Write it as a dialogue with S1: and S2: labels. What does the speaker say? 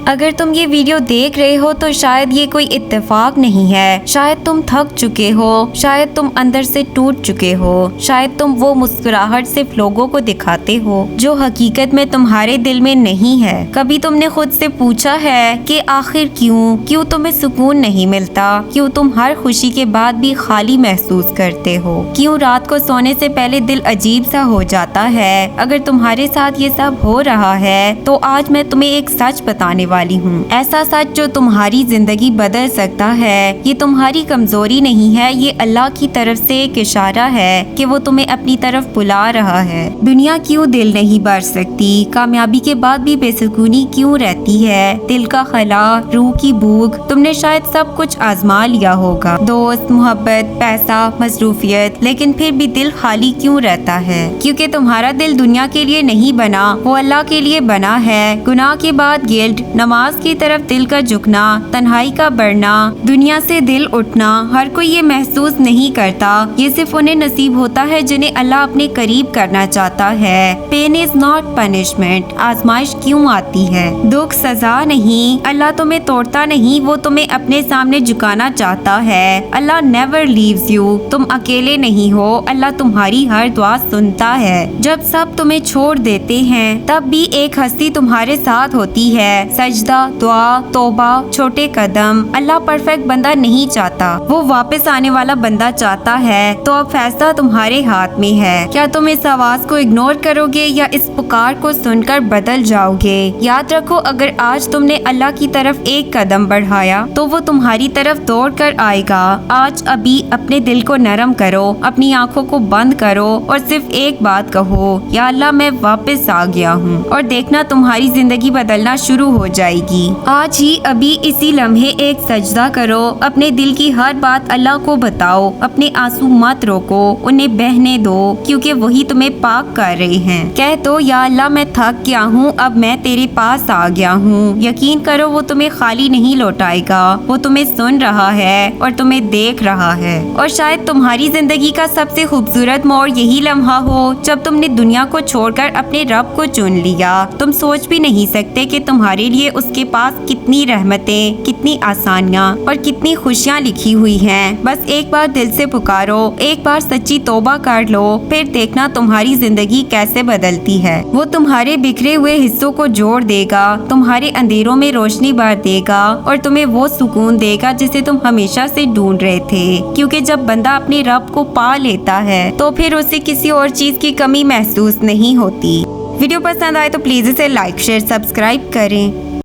S1: اگر تم یہ ویڈیو دیکھ رہے ہو تو شاید یہ کوئی اتفاق نہیں ہے، شاید تم تھک چکے ہو، شاید تم اندر سے ٹوٹ چکے ہو، شاید تم وہ مسکراہٹ صرف لوگوں کو دکھاتے ہو جو حقیقت میں تمہارے دل میں نہیں ہے۔ کبھی تم نے خود سے پوچھا ہے کہ آخر کیوں تمہیں سکون نہیں ملتا؟ کیوں تم ہر خوشی کے بعد بھی خالی محسوس کرتے ہو؟ کیوں رات کو سونے سے پہلے دل عجیب سا ہو جاتا ہے؟ اگر تمہارے ساتھ یہ سب ہو رہا ہے تو آج میں تمہیں ایک سچ بتانے والی ہوں، ایسا سچ جو تمہاری زندگی بدل سکتا ہے۔ یہ تمہاری کمزوری نہیں ہے، یہ اللہ کی طرف سے ایک اشارہ ہے کہ وہ تمہیں اپنی طرف بلا رہا ہے۔ دنیا کیوں دل نہیں بھر سکتی؟ کامیابی کے بعد بھی بے سکونی کیوں رہتی ہے؟ دل کا خلا، روح کی بھوک، تم نے شاید سب کچھ آزما لیا ہوگا، دوست، محبت، پیسہ، مصروفیت، لیکن پھر بھی دل خالی کیوں رہتا ہے؟ کیونکہ تمہارا دل دنیا کے لیے نہیں بنا، وہ اللہ کے لیے بنا ہے۔ گناہ کے بعد گلٹ، نماز کی طرف دل کا جھکنا، تنہائی کا بڑھنا، دنیا سے دل اٹھنا، ہر کوئی یہ محسوس نہیں کرتا، یہ صرف انہیں نصیب ہوتا ہے جنہیں اللہ اپنے قریب کرنا چاہتا ہے۔ پین از ناٹ پنشمنٹ، آزمائش کیوں آتی ہے؟ دکھ سزا نہیں، اللہ تمہیں توڑتا نہیں، وہ تمہیں اپنے سامنے جھکانا چاہتا ہے۔ اللہ نیور لیوز یو، تم اکیلے نہیں ہو، اللہ تمہاری ہر دعا سنتا ہے۔ جب سب تمہیں چھوڑ دیتے ہیں تب بھی ایک ہستی تمہارے ساتھ ہوتی ہے۔ سجدہ، دعا، توبہ، چھوٹے قدم۔ اللہ پرفیکٹ بندہ نہیں چاہتا، وہ واپس آنے والا بندہ چاہتا ہے۔ تو اب فیصلہ تمہارے ہاتھ میں ہے، کیا تم اس آواز کو اگنور کرو گے یا اس پکار کو سن کر بدل جاؤ گے؟ یاد رکھو، اگر آج تم نے اللہ کی طرف ایک قدم بڑھایا تو وہ تمہاری طرف دوڑ کر آئے گا۔ آج ابھی اپنے دل کو نرم کرو، اپنی آنکھوں کو بند کرو اور صرف ایک بات کہو، یا اللہ میں واپس آ گیا ہوں، اور دیکھنا تمہاری زندگی بدلنا شروع ہو جائے گی۔ آج ہی ابھی اسی لمحے ایک سجدہ کرو، اپنے دل کی ہر بات اللہ کو بتاؤ، اپنے آنسو مت روکو، انہیں بہنے دو، کیونکہ وہی تمہیں پاک کر رہے ہیں۔ کہہ دو، یا اللہ میں تھک گیا ہوں، اب میں تیرے پاس آ گیا ہوں۔ یقین کرو وہ تمہیں خالی نہیں لوٹائے گا، وہ تمہیں سن رہا ہے اور تمہیں دیکھ رہا ہے۔ اور شاید تمہاری زندگی کا سب سے خوبصورت موڑ یہی لمحہ ہو جب تم نے دنیا کو چھوڑ کر اپنے رب کو چن لیا۔ تم سوچ بھی نہیں سکتے کہ تمہارے لیے اس کے پاس کتنی رحمتیں، کتنی آسانیاں اور کتنی خوشیاں لکھی ہوئی ہیں۔ بس ایک بار دل سے پکارو، ایک بار سچی توبہ کر لو، پھر دیکھنا تمہاری زندگی کیسے بدلتی ہے۔ وہ تمہارے بکھرے ہوئے حصوں کو جوڑ دے گا، تمہارے اندھیروں میں روشنی بھر دے گا اور تمہیں وہ سکون دے گا جسے تم ہمیشہ سے ڈھونڈ رہے تھے۔ کیونکہ جب بندہ اپنے رب کو پا لیتا ہے تو پھر اسے کسی اور چیز کی کمی محسوس نہیں ہوتی۔ ویڈیو پسند آئے تو پلیز اسے لائک، شیئر، سبسکرائب کریں۔